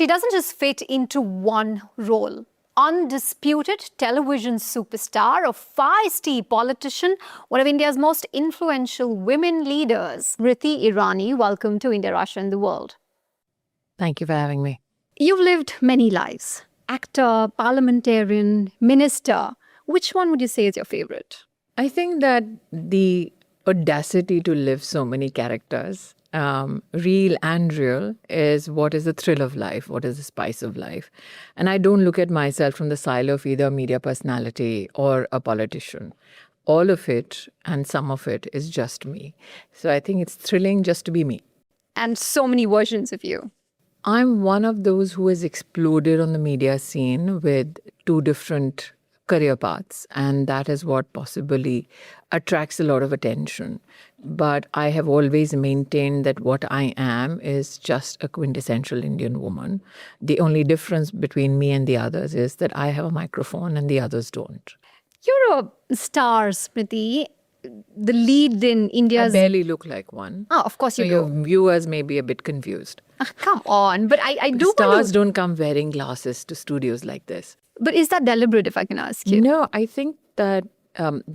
she doesn't just fit into one role. Undisputed television superstar, a feisty politician, one of India's most influential women leaders, Smriti Irani. Welcome to India, Russia and the World. Thank you for having me. You've lived many lives. Actor, parliamentarian, minister. Which one would you say is your favorite? I think that the audacity to live so many characters, real and real, is what is the thrill of life, what is the spice of life. And I don't look at myself from the silo of either a media personality or a politician. All of it and some of it is just me. So I think it's thrilling just to be me. And so many versions of you. I'm one of those who has exploded on the media scene with two different career paths, and that is what possibly attracts a lot of attention. But I have always maintained that what I am is just a quintessential Indian woman. The only difference between me and the others is that I have a microphone and the others don't. You're a star, Smriti. The lead in India's... I barely look like one. Oh, of course you So do. your viewers may be a bit confused. Come on. But I do want Stars to... don't come wearing glasses to studios like this. But is that deliberate, if I can ask you? No, I think that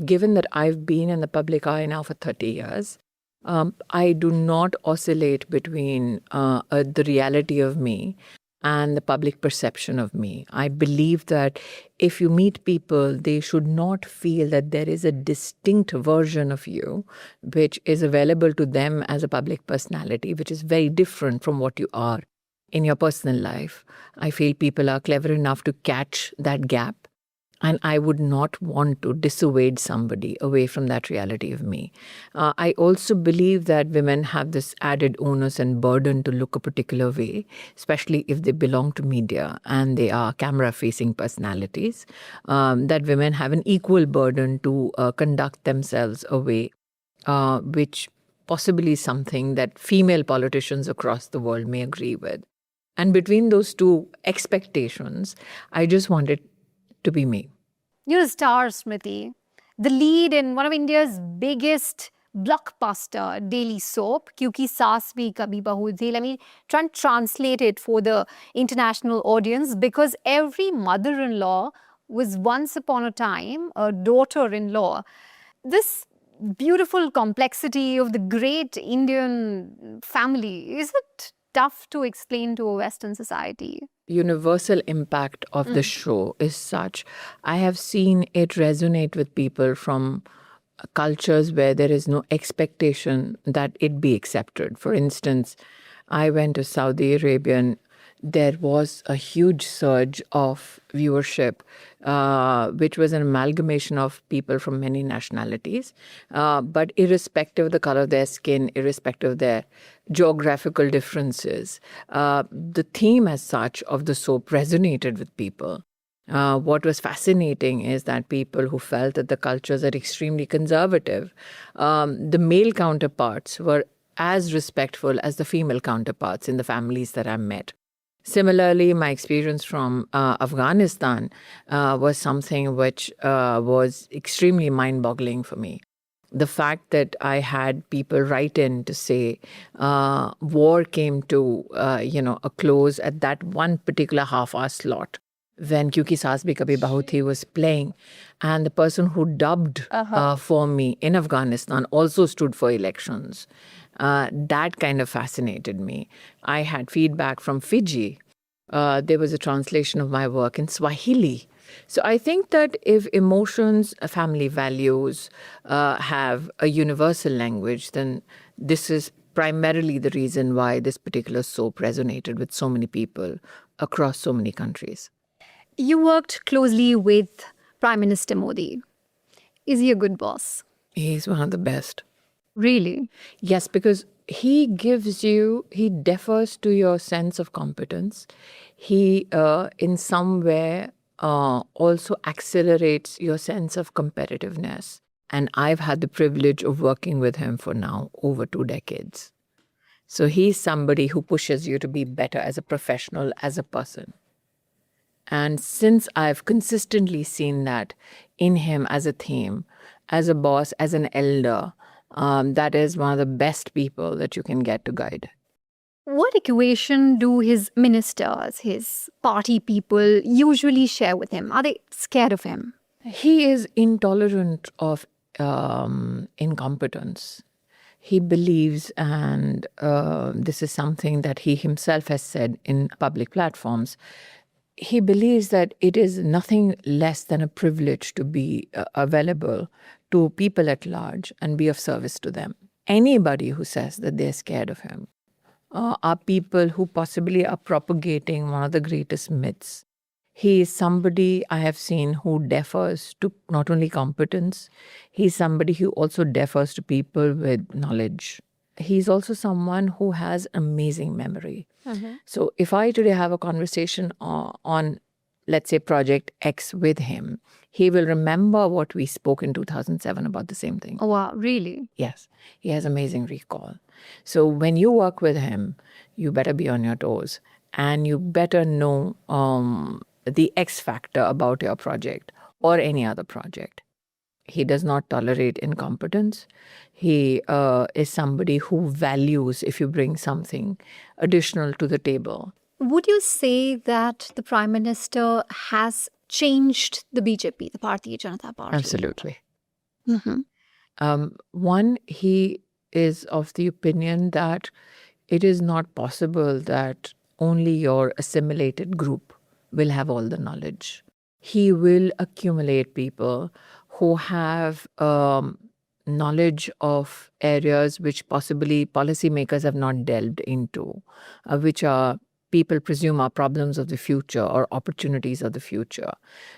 given that I've been in the public eye now for 30 years, I do not oscillate between the reality of me and the public perception of me. I believe that if you meet people, they should not feel that there is a distinct version of you which is available to them as a public personality, which is very different from what you are in your personal life. I feel people are clever enough to catch that gap. And I would not want to dissuade somebody away from that reality of me. I also believe that women have this added onus and burden to look a particular way, especially if they belong to media and they are camera-facing personalities, that women have an equal burden to conduct themselves a way, which possibly is something that female politicians across the world may agree with. And between those two expectations, I just wanted to be me. You're a star, Smriti. The lead in one of India's biggest blockbuster daily soap, Kyunki Saas Bhi Kabhi Bahu Thi. Let me try and translate it for the international audience, because every mother-in-law was once upon a time a daughter-in-law. This beautiful complexity of the great Indian family, is it tough to explain to a Western society? Universal impact of the show is such. I have seen it resonate with people from cultures where there is no expectation that it be accepted. For instance, I went to Saudi Arabia and there was a huge surge of viewership, which was an amalgamation of people from many nationalities. But irrespective of the color of their skin, irrespective of their geographical differences, the theme as such of the soap resonated with people. What was fascinating is that people who felt that the cultures are extremely conservative, the male counterparts were as respectful as the female counterparts in the families that I met. Similarly, my experience from Afghanistan was something which was extremely mind-boggling for me. The fact that I had people write in to say war came to a close at that one particular half-hour slot when Kyunki Saas Bhi Kabhi Bahu Thi was playing, and the person who dubbed for me in Afghanistan also stood for elections. That kind of fascinated me. I had feedback from Fiji. There was a translation of my work in Swahili. So I think that if emotions, family values have a universal language, then this is primarily the reason why this particular soap resonated with so many people across so many countries. You worked closely with Prime Minister Modi. Is he a good boss? He's one of the best. Really? Yes, because he defers to your sense of competence. He, in some way, also accelerates your sense of competitiveness. And I've had the privilege of working with him for now over 2 decades. So he's somebody who pushes you to be better as a professional, as a person. And since I've consistently seen that in him as a theme, as a boss, as an elder, that is one of the best people that you can get to guide. What equation do his ministers, his party people usually share with him? Are they scared of him? He is intolerant of incompetence. He believes, and this is something that he himself has said in public platforms, he believes that it is nothing less than a privilege to be available to people at large and be of service to them. Anybody who says that they're scared of him are people who possibly are propagating one of the greatest myths. He is somebody I have seen who defers to not only competence, he's somebody who also defers to people with knowledge. He's also someone who has amazing memory. So if I today have a conversation on, let's say, Project X with him, he will remember what we spoke in 2007 about the same thing. Oh, wow, really? Yes, he has amazing recall. So when you work with him, you better be on your toes and you better know the X factor about your project or any other project. He does not tolerate incompetence. He is somebody who values if you bring something additional to the table. Would you say that the Prime Minister has changed the BJP, the Bharatiya Janata Party? Absolutely. Mm-hmm. One, he is of the opinion that it is not possible that only your assimilated group will have all the knowledge. He will accumulate people who have knowledge of areas which possibly policymakers have not delved into, which are people presume are problems of the future or opportunities of the future.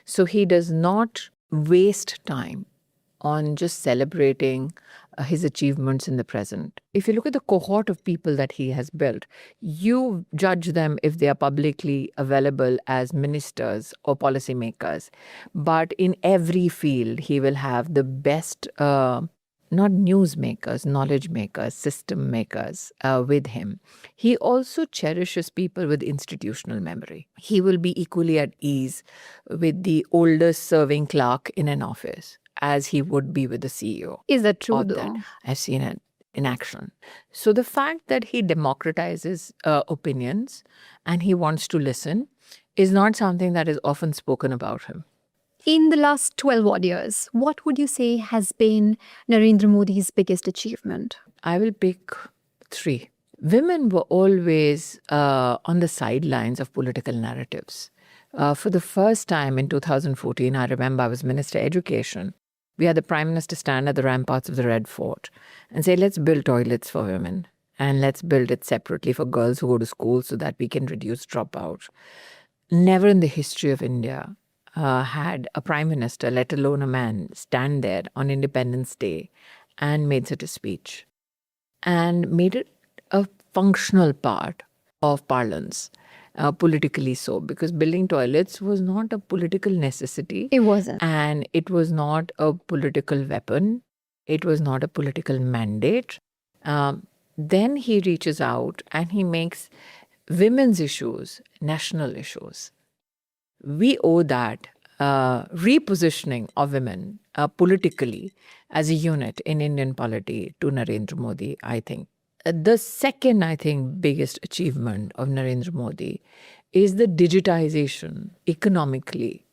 So he does not waste time on just celebrating his achievements in the present. If you look at the cohort of people that he has built, you judge them if they are publicly available as ministers or policymakers. But in every field, he will have the best, not newsmakers, knowledge makers, system makers with him. He also cherishes people with institutional memory. He will be equally at ease with the oldest serving clerk in an office as he would be with the CEO. Is that true, of though? that. I've seen it in action. So the fact that he democratizes opinions and he wants to listen is not something that is often spoken about him. In the last 12 odd years, what would you say has been Narendra Modi's biggest achievement? I will pick three. Women were always on the sidelines of political narratives. For the first time in 2014, I remember I was Minister of Education. We had the Prime Minister stand at the ramparts of the Red Fort and say, let's build toilets for women and let's build it separately for girls who go to school so that we can reduce dropout. Never in the history of India had a Prime Minister, let alone a man, stand there on Independence Day and made such a speech and made it a functional part of parlance. Politically so, because building toilets was not a political necessity. It wasn't. And it was not a political weapon. It was not a political mandate. Then he reaches out and he makes women's issues national issues. We owe that repositioning of women politically as a unit in Indian polity to Narendra Modi, I think. The second, I think, biggest achievement of Narendra Modi is the digitization economically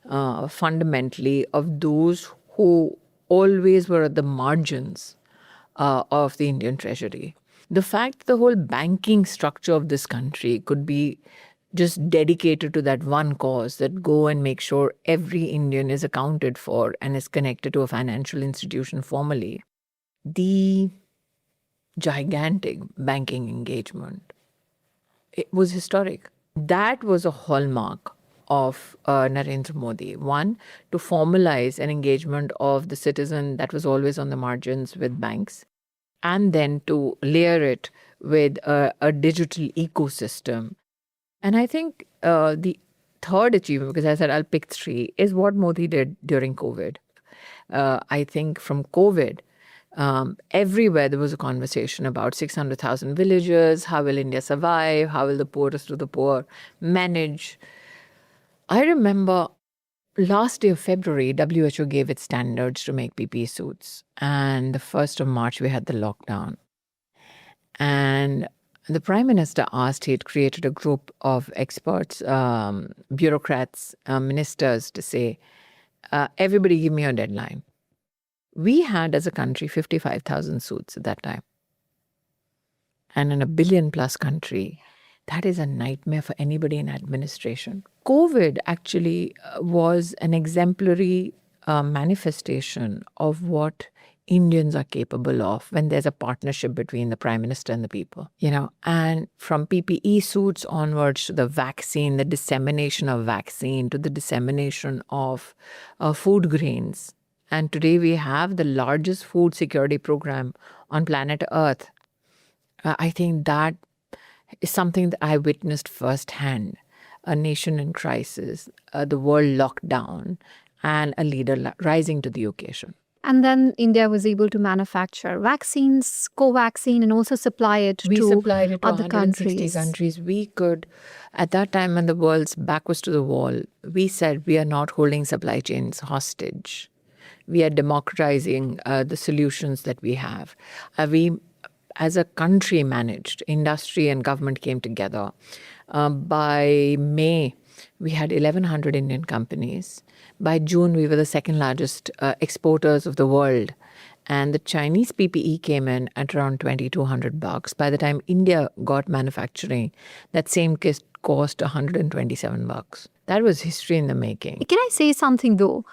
fundamentally of those who always were at the margins of the Indian treasury. The fact the whole banking structure of this country could be just dedicated to that one cause, that go and make sure every Indian is accounted for and is connected to a financial institution formally. The gigantic banking engagement, it was historic. That was a hallmark of Narendra Modi. One, to formalize an engagement of the citizen that was always on the margins with banks, and then to layer it with a digital ecosystem. And I think the third achievement, because I said I'll pick three, is what Modi did during COVID. I think from COVID, everywhere there was a conversation about 600,000 villages. How will India survive? How will the poorest of the poor manage? I remember last day of February, WHO gave its standards to make PPE suits. And the 1st of March, we had the lockdown. And the Prime Minister asked, he had created a group of experts, bureaucrats, ministers to say, everybody give me a deadline. We had as a country 55,000 suits at that time. And in a billion-plus country, that is a nightmare for anybody in administration. COVID actually was an exemplary manifestation of what Indians are capable of when there's a partnership between the Prime Minister and the people. And from PPE suits onwards to the vaccine, the dissemination of vaccine, to the dissemination of food grains. And today we have the largest food security program on planet Earth. I think that is something that I witnessed firsthand. A nation in crisis, the world locked down, and a leader rising to the occasion. And then India was able to manufacture vaccines, Covaxin, and also supply it We to supplied it to other 160 countries. We could, at that time when the world's back was to the wall, we said we are not holding supply chains hostage. We are democratizing the solutions that we have. We, as a country, managed. Industry and government came together. By May, we had 1,100 Indian companies. By June, we were the second largest exporters of the world. And the Chinese PPE came in at around $2,200. By the time India got manufacturing, that same kit cost $127. That was history in the making. Can I say something though?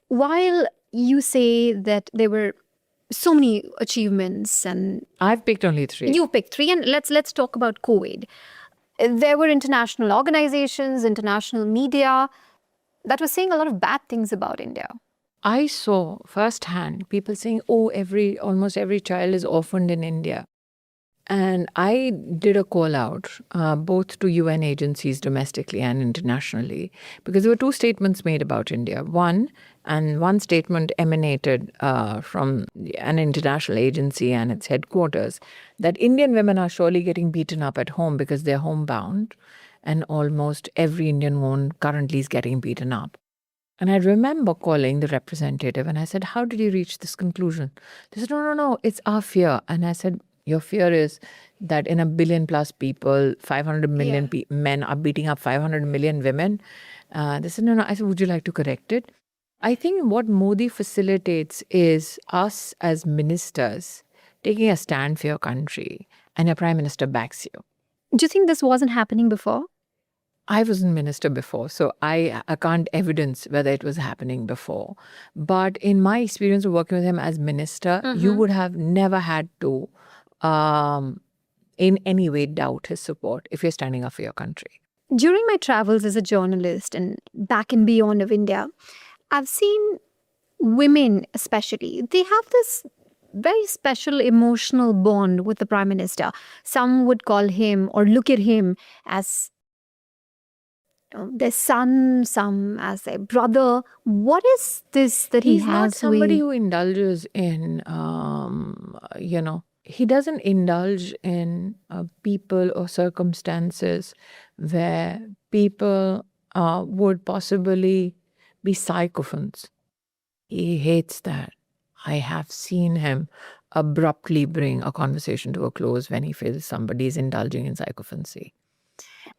While you say that there were so many achievements, and I've picked only 3. You picked 3, and let's talk about COVID. There were international organizations, international media that was saying a lot of bad things about India. I saw firsthand people saying, almost every child is orphaned in India. And I did a call out both to UN agencies domestically and internationally, because there were 2 statements made about India. One statement emanated from an international agency and its headquarters that Indian women are surely getting beaten up at home because they're homebound, and almost every Indian woman currently is getting beaten up. And I remember calling the representative and I said, how did you reach this conclusion? They said, no, it's our fear. And I said, your fear is that in a billion-plus people, 500 million men are beating up 500 million women. They said, no. I said, would you like to correct it? I think what Modi facilitates is us as ministers taking a stand for your country, and your Prime Minister backs you. Do you think this wasn't happening before? I wasn't minister before, so I can't evidence whether it was happening before. But in my experience of working with him as minister, you would have never had to in any way doubt his support if you're standing up for your country. During my travels as a journalist and back and beyond of India, I've seen women especially, they have this very special emotional bond with the Prime Minister. Some would call him or look at him as their son, some as their brother. What is this that he has? He's not somebody who indulges in, he doesn't indulge in people or circumstances where people would possibly be sycophants. He hates that. I have seen him abruptly bring a conversation to a close when he feels somebody is indulging in sycophancy.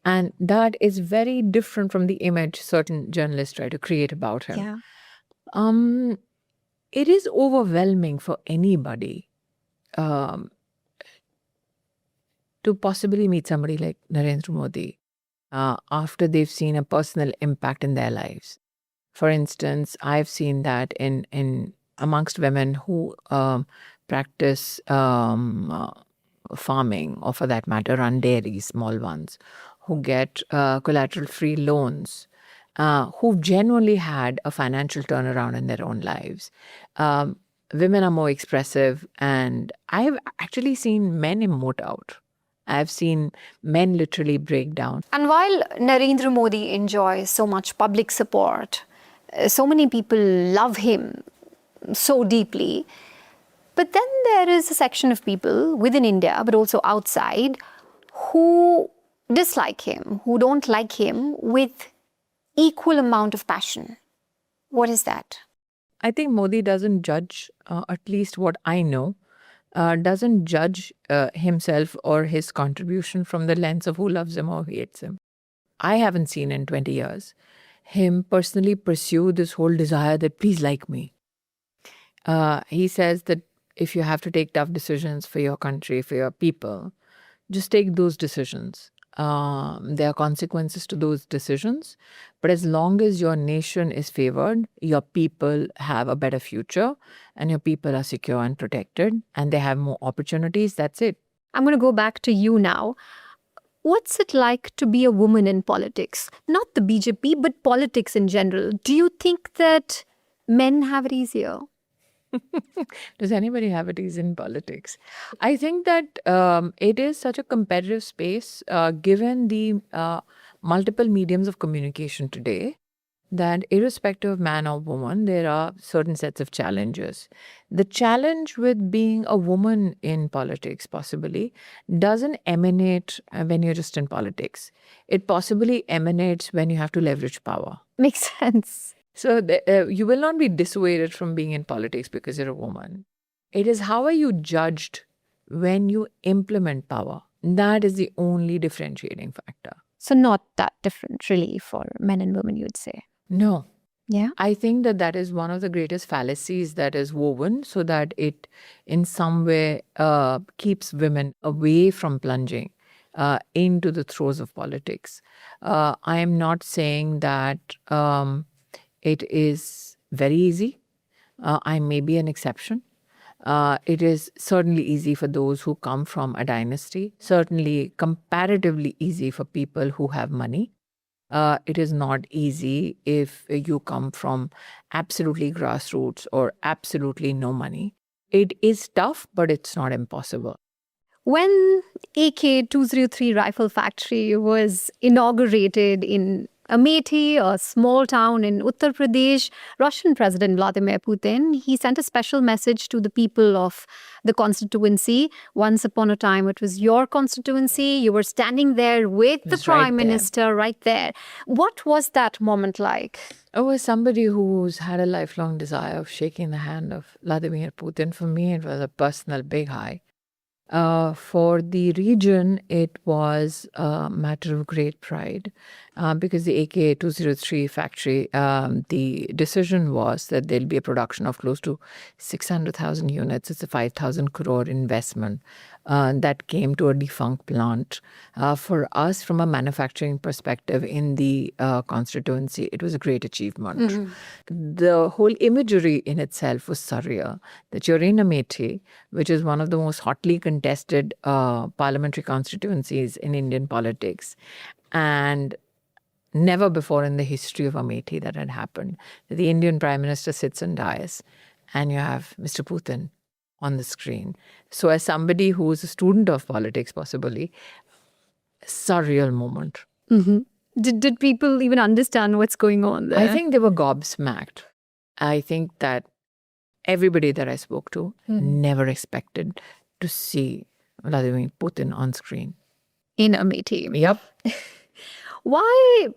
And that is very different from the image certain journalists try to create about him. Yeah. It is overwhelming for anybody to possibly meet somebody like Narendra Modi after they've seen a personal impact in their lives. For instance, I've seen that in amongst women who practice farming, or for that matter, run dairies, small ones, who get collateral-free loans, who've genuinely had a financial turnaround in their own lives. Women are more expressive, and I've actually seen men emote out. I've seen men literally break down. And while Narendra Modi enjoys so much public support, so many people love him so deeply, but then there is a section of people within India, but also outside, who dislike him, who don't like him with equal amount of passion. What is that? I think Modi doesn't judge, at least what I know, doesn't judge himself or his contribution from the lens of who loves him or hates him. I haven't seen in 20 years him personally pursue this whole desire that please like me. He says that if you have to take tough decisions for your country, for your people, just take those decisions. There are consequences to those decisions. But as long as your nation is favored, your people have a better future and your people are secure and protected and they have more opportunities, that's it. I'm going to go back to you now. What's it like to be a woman in politics? Not the BJP, but politics in general. Do you think that men have it easier? Does anybody have it easy in politics? I think that it is such a competitive space, given the multiple mediums of communication today, that irrespective of man or woman, there are certain sets of challenges. The challenge with being a woman in politics possibly doesn't emanate when you're just in politics. It possibly emanates when you have to leverage power. Makes sense. So you will not be dissuaded from being in politics because you're a woman. It is how are you judged when you implement power. That is the only differentiating factor. So not that different really for men and women, you'd say. No. Yeah. I think that is one of the greatest fallacies that is woven so that it in some way keeps women away from plunging into the throes of politics. I am not saying that it is very easy. I may be an exception. It is certainly easy for those who come from a dynasty, certainly comparatively easy for people who have money. It is not easy if you come from absolutely grassroots or absolutely no money. It is tough, but it's not impossible. When AK-203 rifle factory was inaugurated in Amethi, a small town in Uttar Pradesh, Russian President Vladimir Putin, he sent a special message to the people of the constituency. Once upon a time, it was your constituency. You were standing there with the Prime Minister right there. What was that moment like? Oh, as somebody who's had a lifelong desire of shaking the hand of Vladimir Putin, for me, it was a personal big high. For the region, it was a matter of great pride because the AK-203 factory, the decision was that there'll be a production of close to 600,000 units. It's a 5,000 crore investment that came to a defunct plant. For us, from a manufacturing perspective in the constituency, it was a great achievement. Mm-hmm. The whole imagery in itself was surreal, that you're in Amethi, which is one of the most hotly contested parliamentary constituencies in Indian politics. And never before in the history of Amethi that had happened. The Indian Prime Minister sits on dais and you have Mr. Putin on the screen. So as somebody who is a student of politics, possibly, surreal moment. Mm-hmm. Did people even understand what's going on there? I think they were gobsmacked. I think that everybody that I spoke to never expected to see Vladimir Putin on screen. In Amethi. Yep. Why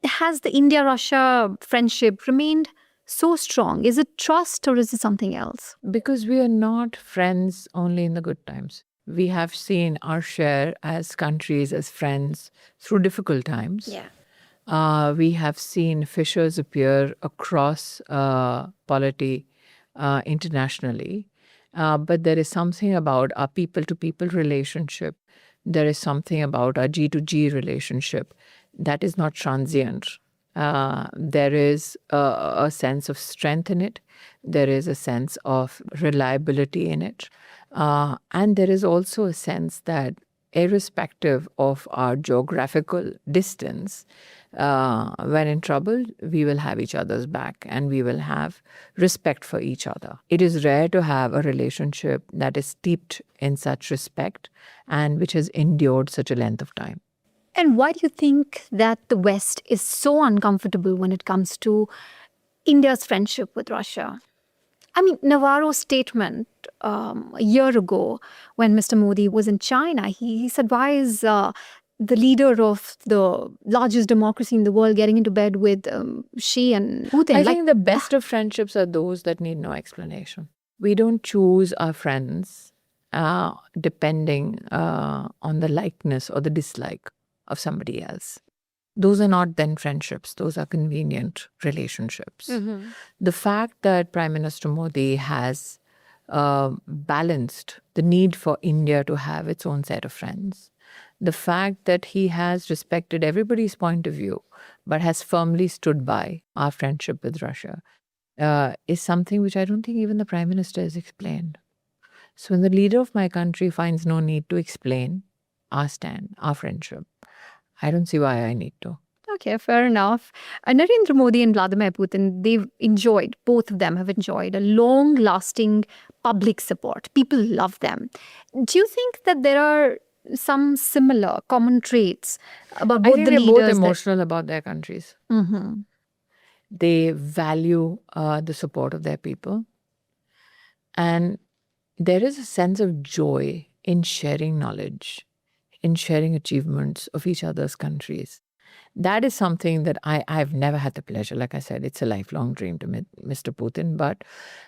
has the India-Russia friendship remained so strong? Is it trust or is it something else? Because we are not friends only in the good times. We have seen our share as countries, as friends through difficult times. Yeah. We have seen fissures appear across polity internationally. But there is something about our people-to-people relationship. There is something about our G-to-G relationship that is not transient. There is a sense of strength in it. There is a sense of reliability in it. And there is also a sense that irrespective of our geographical distance, when in trouble, we will have each other's back and we will have respect for each other. It is rare to have a relationship that is steeped in such respect and which has endured such a length of time. And why do you think that the West is so uncomfortable when it comes to India's friendship with Russia? I mean, Navarro's statement a year ago when Mr. Modi was in China, he said, why is the leader of the largest democracy in the world getting into bed with Xi and Putin? I think the best of friendships are those that need no explanation. We don't choose our friends depending on the likeness or the dislike of somebody else. Those are not then friendships. Those are convenient relationships. The fact that Prime Minister Modi has balanced the need for India to have its own set of friends, the fact that he has respected everybody's point of view but has firmly stood by our friendship with Russia is something which I don't think even the Prime Minister has explained. So when the leader of my country finds no need to explain our stand, our friendship, I don't see why I need to. Okay, fair enough. Narendra Modi and Vladimir Putin, both of them have enjoyed a long-lasting public support. People love them. Do you think that there are some similar common traits about both I think the they're leaders? both emotional about their countries. They value the support of their people. And there is a sense of joy in sharing knowledge, in sharing achievements of each other's countries. That is something that I've never had the pleasure. Like I said, it's a lifelong dream to meet Mr. Putin. But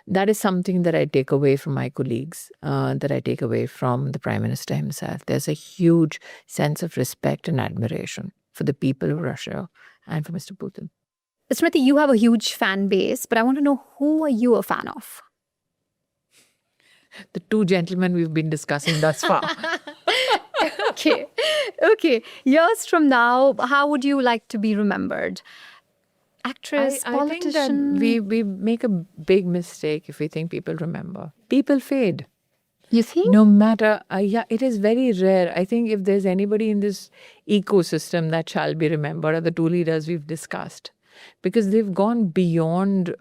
that is something that I take away from my colleagues, that I take away from the Prime Minister himself. There's a huge sense of respect and admiration for the people of Russia and for Mr. Putin. Smriti, you have a huge fan base, but I want to know, who are you a fan of? The two gentlemen we've been discussing thus far. Okay. Years from now, how would you like to be remembered? Actress, I think politician? that we make a big mistake if we think people remember. People fade. You think? No matter, it is very rare. I think if there's anybody in this ecosystem that shall be remembered are the two leaders we've discussed. Because they've gone beyond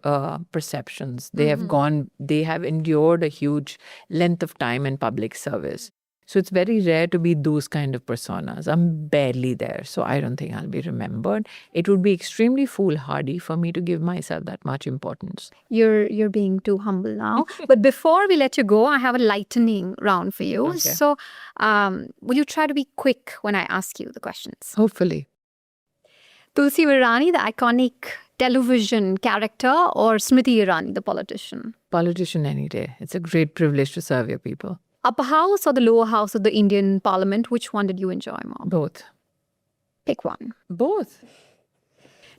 perceptions. They have endured a huge length of time in public service. So it's very rare to be those kind of personas. I'm barely there, so I don't think I'll be remembered. It would be extremely foolhardy for me to give myself that much importance. You're being too humble now. But before we let you go, I have a lightning round for you. Okay. So will you try to be quick when I ask you the questions? Hopefully. Tulsi Irani, the iconic television character, or Smriti Irani, the politician? Politician any day. It's a great privilege to serve your people. Upper house or the lower house of the Indian parliament? Which one did you enjoy more? Both. Pick one. Both.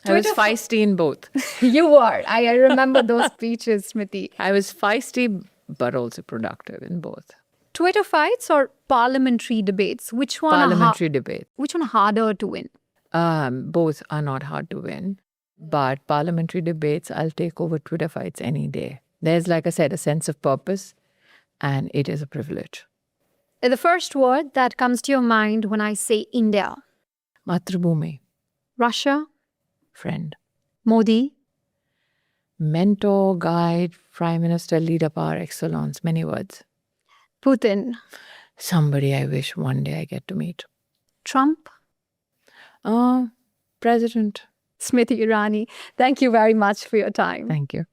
I was feisty in both. You were. I remember those speeches, Smriti. I was feisty, but also productive in both. Twitter fights or parliamentary debates? Which one? Parliamentary debate. Which one harder to win? Both are not hard to win. But parliamentary debates, I'll take over Twitter fights any day. There's, like I said, a sense of purpose, and it is a privilege. The first word that comes to your mind when I say India? Matrabhumi. Russia? Friend. Modi? Mentor, guide, Prime Minister, leader par excellence. Many words. Putin? Somebody I wish one day I get to meet. Trump? President. Smriti Irani, thank you very much for your time. Thank you.